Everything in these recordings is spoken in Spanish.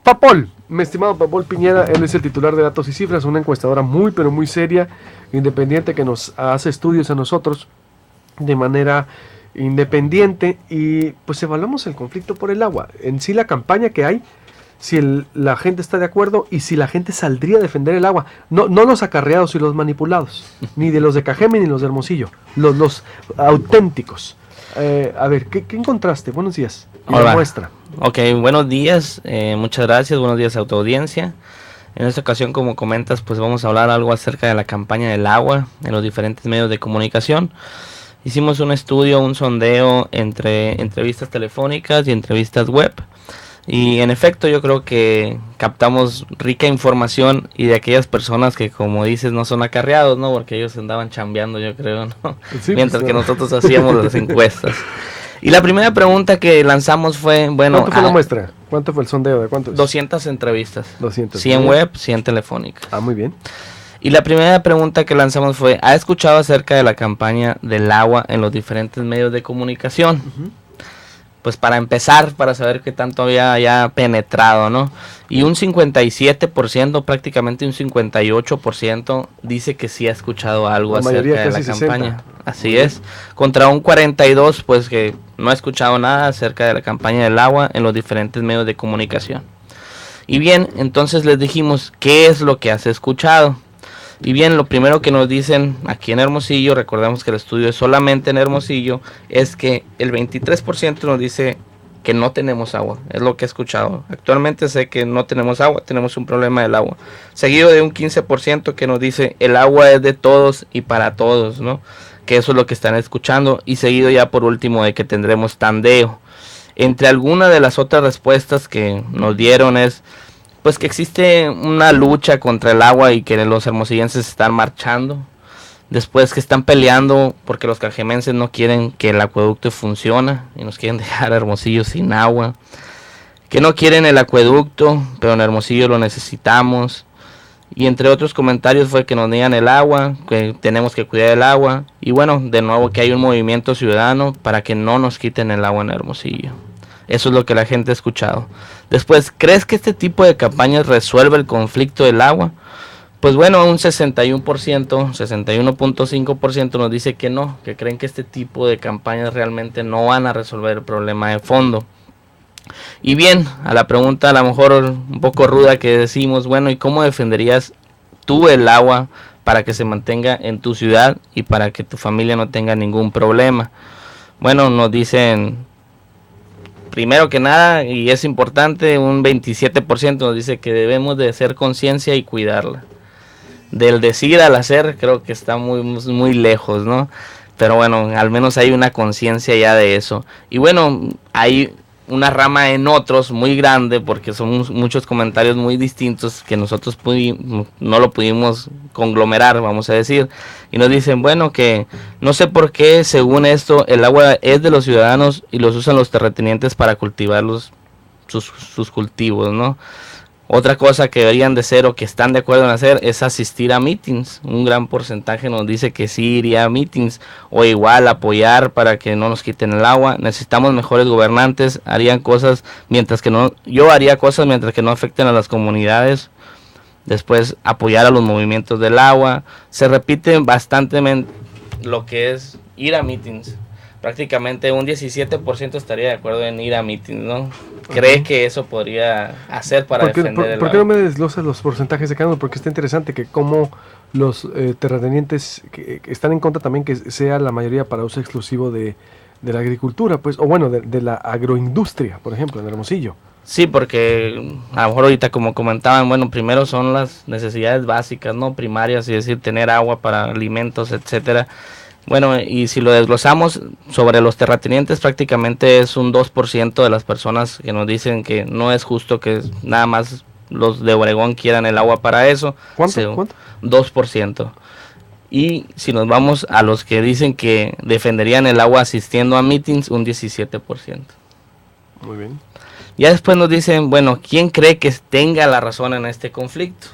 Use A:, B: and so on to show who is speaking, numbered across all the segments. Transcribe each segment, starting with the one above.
A: Papol, mi estimado Papol Piñera, él es el titular de Datos y Cifras, una encuestadora muy pero muy seria, independiente, que nos hace estudios a nosotros de manera independiente, y pues evaluamos el conflicto por el agua, en sí la campaña que hay, si la gente está de acuerdo y si la gente saldría a defender el agua, no los acarreados y los manipulados, ni de los de Cajeme ni los de Hermosillo, los auténticos. A ver, ¿qué encontraste? Buenos días.
B: Hola.
A: Muestra.
B: Ok, buenos días, muchas gracias, buenos días a tu audiencia. En esta ocasión, como comentas, pues vamos a hablar algo acerca de la campaña del agua en los diferentes medios de comunicación. Hicimos un estudio, un sondeo entre entrevistas telefónicas y entrevistas web. Y en efecto yo creo que captamos rica información y de aquellas personas que, como dices, no son acarreados, ¿no? Porque ellos andaban chambeando, yo creo, ¿no?
A: Sí,
B: Mientras
A: pues,
B: que nosotros hacíamos las encuestas. Y la primera pregunta que lanzamos fue, bueno...
A: ¿Cuánto fue la muestra? ¿Cuánto fue el sondeo? ¿De cuánto es?
B: 200 entrevistas.
A: 200.
B: 100 web, 100 telefónicas.
A: Ah, muy bien.
B: Y la primera pregunta que lanzamos fue, ¿ha escuchado acerca de la campaña del agua en los diferentes medios de comunicación? Pues para empezar, para saber qué tanto había ya penetrado, ¿no? Y un 57%, prácticamente un 58% dice que sí ha escuchado algo acerca de la campaña. 60. Así es. Contra un 42%, pues que no ha escuchado nada acerca de la campaña del agua en los diferentes medios de comunicación. Y bien, entonces les dijimos, ¿qué es lo que has escuchado? Y bien, lo primero que nos dicen aquí en Hermosillo, recordemos que el estudio es solamente en Hermosillo, es que el 23% nos dice que no tenemos agua, es lo que he escuchado. Actualmente sé que no tenemos agua, tenemos un problema del agua. Seguido de un 15% que nos dice el agua es de todos y para todos, ¿no? Que eso es lo que están escuchando. Y seguido ya por último de que tendremos tandeo. Entre algunas de las otras respuestas que nos dieron es... pues que existe una lucha contra el agua y que los hermosillenses están marchando. Después que están peleando porque los cajemenses no quieren que el acueducto funcione y nos quieren dejar a Hermosillo sin agua. Que no quieren el acueducto, pero en Hermosillo lo necesitamos. Y entre otros comentarios fue que nos niegan el agua, que tenemos que cuidar el agua. Y bueno, de nuevo que hay un movimiento ciudadano para que no nos quiten el agua en Hermosillo. Eso es lo que la gente ha escuchado. Después, ¿crees que este tipo de campañas resuelve el conflicto del agua? Pues bueno, un 61%, 61.5% nos dice que no, que creen que este tipo de campañas realmente no van a resolver el problema de fondo. Y bien, a la pregunta a lo mejor un poco ruda que decimos, bueno, ¿y cómo defenderías tú el agua para que se mantenga en tu ciudad y para que tu familia no tenga ningún problema? Bueno, nos dicen... primero que nada, y es importante, un 27% nos dice que debemos de hacer conciencia y cuidarla. Del decir al hacer creo que está muy lejos, ¿no? Pero bueno, al menos hay una conciencia ya de eso. Y bueno, hay una rama en otros muy grande porque son muchos comentarios muy distintos que nosotros no lo pudimos conglomerar, vamos a decir. Y nos dicen, bueno, que no sé por qué, según esto, el agua es de los ciudadanos y los usan los terratenientes para cultivar sus cultivos, ¿no? Otra cosa que deberían de hacer o que están de acuerdo en hacer es asistir a meetings. Un gran porcentaje nos dice que sí iría a meetings o igual apoyar para que no nos quiten el agua. Necesitamos mejores gobernantes, harían cosas mientras que no, yo haría cosas mientras que no afecten a las comunidades. Después apoyar a los movimientos del agua. Se repite bastante lo que es ir a meetings. Prácticamente un 17% estaría de acuerdo en ir a meetings, ¿no? ¿Cree que eso podría hacer para defender el agua?
A: ¿Por qué no me desglosas los porcentajes de cada uno? Porque está interesante que como los terratenientes que están en contra también que sea la mayoría para uso exclusivo de la agricultura, pues, o bueno, de la agroindustria, por ejemplo, en Hermosillo.
B: Sí, porque a lo mejor ahorita como comentaban, bueno, primero son las necesidades básicas, ¿no? Primarias, es decir, tener agua para alimentos, etcétera. Bueno, y si lo desglosamos sobre los terratenientes, prácticamente es un 2% de las personas que nos dicen que no es justo que nada más los de Obregón quieran el agua para eso.
A: ¿Cuánto?
B: 2%. Y si nos vamos a los que dicen que defenderían el agua asistiendo a meetings, un 17%.
A: Muy bien.
B: Ya después nos dicen, bueno, ¿quién cree que tenga la razón en este conflicto?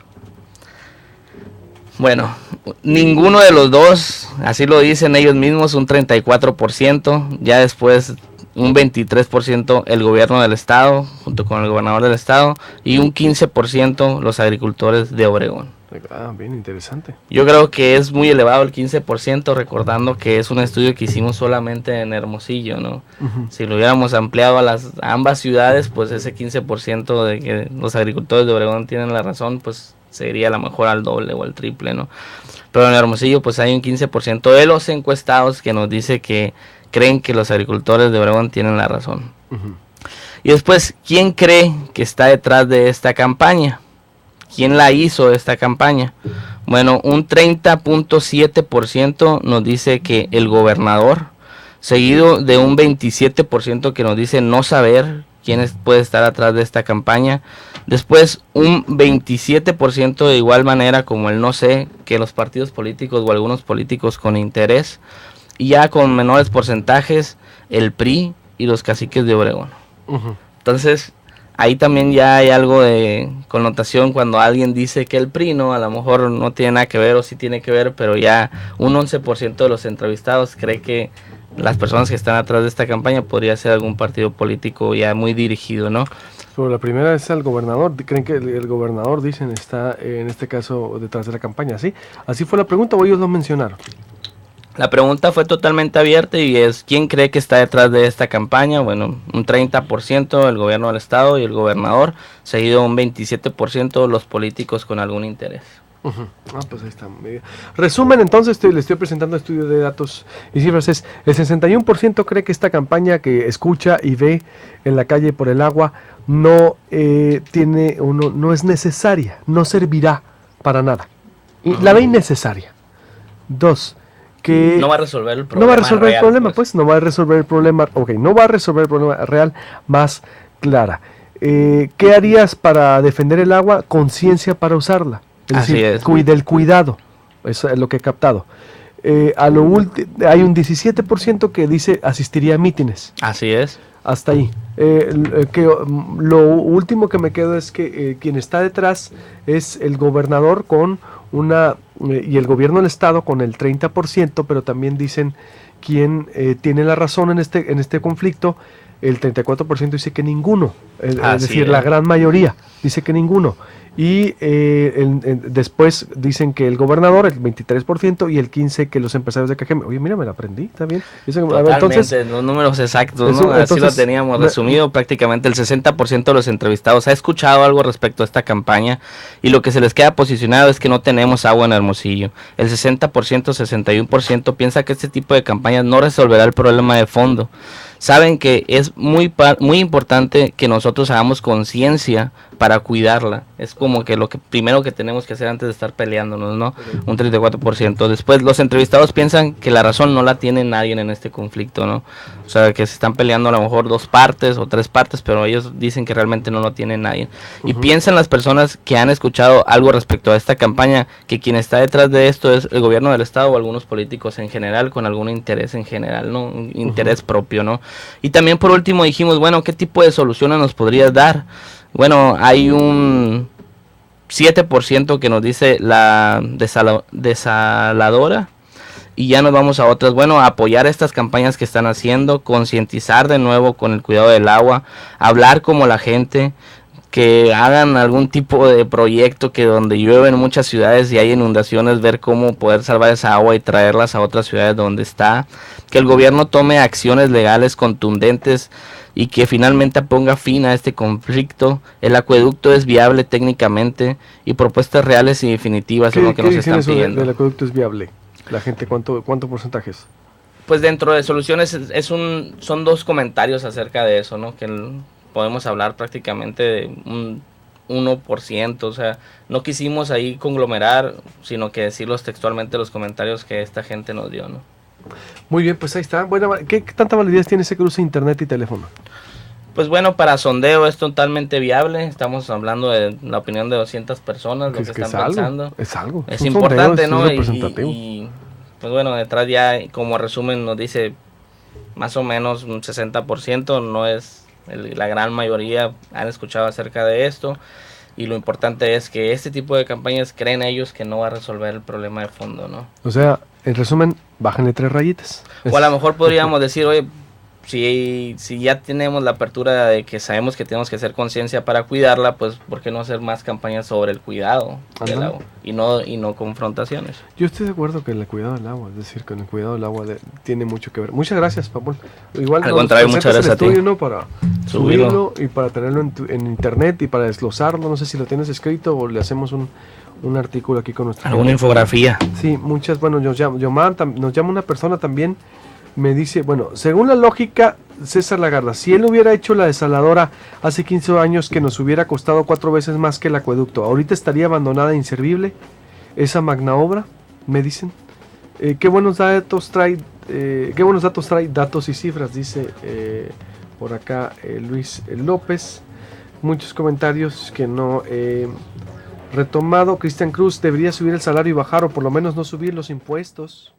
B: Bueno, ninguno de los dos, así lo dicen ellos mismos, un 34%. Ya después un 23% el gobierno del estado, junto con el gobernador del estado, y un 15% los agricultores de Obregón.
A: Ah, bien interesante.
B: Yo creo que es muy elevado el 15%, recordando que es un estudio que hicimos solamente en Hermosillo, ¿no? Si lo hubiéramos ampliado a ambas ciudades, pues ese 15% de que los agricultores de Obregón tienen la razón, pues sería a lo mejor al doble o al triple, ¿no? Pero en Hermosillo pues hay un 15% de los encuestados que nos dice que creen que los agricultores de Obregón tienen la razón. Y después, ¿quién cree que está detrás de esta campaña? ¿Quién la hizo esta campaña? Bueno, un 30.7% nos dice que el gobernador, seguido de un 27% que nos dice no saber quién puede estar atrás de esta campaña. Después un 27% de igual manera como el no sé, que los partidos políticos o algunos políticos con interés. Y ya con menores porcentajes, el PRI y los caciques de Obregón. Entonces, ahí también ya hay algo de connotación cuando alguien dice que el PRI, ¿no? A lo mejor no tiene nada que ver o sí tiene que ver, pero ya un 11% de los entrevistados cree que las personas que están atrás de esta campaña podría ser algún partido político ya muy dirigido, ¿no?
A: Pero la primera es el gobernador. ¿Creen que el gobernador, dicen, está en este caso detrás de la campaña? ¿Sí? ¿Así fue la pregunta o ellos lo mencionaron?
B: La pregunta fue totalmente abierta y es ¿quién cree que está detrás de esta campaña? Bueno, un 30% el gobierno del estado y el gobernador, seguido un 27% los políticos con algún interés.
A: Ah, pues ahí está. Resumen, entonces le estoy presentando estudio de datos y cifras. Es el 61% cree que esta campaña que escucha y ve en la calle por el agua no no es necesaria, no servirá para nada. Y la ve innecesaria. 2, que
B: no va a resolver el problema.
A: No va a resolver
B: real,
A: el problema, pues no va a resolver el problema. Ok, no va a resolver el problema real más clara. ¿Qué harías para defender el agua? Conciencia para usarla. Es decir, del cuidado. Eso es lo que he captado. Hay un 17% que dice asistiría a mítines.
B: Así es.
A: Hasta ahí. Lo último que me quedo es que quien está detrás es el gobernador con y el gobierno del estado con el 30%, pero también dicen quién tiene la razón en este conflicto. El 34% dice que ninguno, es decir, la gran mayoría dice que ninguno. Y después dicen que el gobernador, el 23%, y el 15% que los empresarios de Cajeme. Oye, mira, me la aprendí, está bien.
B: Entonces, los números exactos, ¿no? Así lo teníamos resumido. Prácticamente el 60% de los entrevistados ha escuchado algo respecto a esta campaña, y lo que se les queda posicionado es que no tenemos agua en Hermosillo. El 60%, 61% piensa que este tipo de campañas no resolverá el problema de fondo. Saben que es muy importante que nosotros hagamos conciencia para cuidarla. Es como que lo primero que tenemos que hacer antes de estar peleándonos, ¿no? Un 34%. Después los entrevistados piensan que la razón no la tiene nadie en este conflicto, ¿no? O sea, que se están peleando a lo mejor 2 partes o 3 partes, pero ellos dicen que realmente no lo tiene nadie. Y piensan las personas que han escuchado algo respecto a esta campaña, que quien está detrás de esto es el gobierno del estado o algunos políticos en general, con algún interés en general, ¿no? Un interés propio, ¿no? Y también por último dijimos, bueno, ¿qué tipo de soluciones nos podrías dar? Bueno, hay un 7% que nos dice la desaladora, y ya nos vamos a otras. Bueno, apoyar estas campañas que están haciendo, concientizar de nuevo con el cuidado del agua, hablar como la gente, que hagan algún tipo de proyecto que donde llueve en muchas ciudades y hay inundaciones, ver cómo poder salvar esa agua y traerlas a otras ciudades donde está, que el gobierno tome acciones legales contundentes y que finalmente ponga fin a este conflicto. El acueducto es viable técnicamente, y propuestas reales y definitivas son lo que nos están pidiendo.
A: ¿El acueducto es viable? La gente, ¿cuánto porcentaje es?
B: Pues dentro de soluciones son 2 comentarios acerca de eso, ¿no? Que podemos hablar prácticamente de un 1%, o sea, no quisimos ahí conglomerar, sino que decirlos textualmente los comentarios que esta gente nos dio, ¿no?
A: Muy bien, pues ahí está. Bueno, ¿qué tanta validez tiene ese cruce internet y teléfono?
B: Pues bueno, para sondeo es totalmente viable. Estamos hablando de la opinión de 200 personas, lo que están pensando.
A: Es algo.
B: Es importante, ¿no? Y pues bueno, detrás ya como resumen nos dice más o menos un 60%, no es la gran mayoría han escuchado acerca de esto. Y lo importante es que este tipo de campañas creen ellos que no va a resolver el problema de fondo, ¿no?
A: O sea, en resumen, bájenle 3 rayitas.
B: O a lo mejor podríamos decir, oye, si ya tenemos la apertura de que sabemos que tenemos que hacer conciencia para cuidarla, pues ¿por qué no hacer más campañas sobre el cuidado del agua y no confrontaciones?
A: Yo estoy de acuerdo que el cuidado del agua, es decir, con el cuidado del agua tiene mucho que ver. Muchas gracias, Paul. Igual
B: al contrario, muchas gracias a ti.
A: ¿No? Para subirlo y para tenerlo en internet y para desglosarlo. No sé si lo tienes escrito o le hacemos un artículo aquí con nuestra
B: alguna infografía.
A: Sí, muchas. Bueno, nos llama una persona también. Me dice, bueno, según la lógica, César Lagarda, si él hubiera hecho la desaladora hace 15 años que nos hubiera costado 4 veces más que el acueducto, ¿ahorita estaría abandonada e inservible esa magna obra? Me dicen. Qué buenos datos trae, datos y cifras, dice por acá Luis López. Muchos comentarios que no he retomado. Cristian Cruz, debería subir el salario y bajar, o por lo menos no subir los impuestos.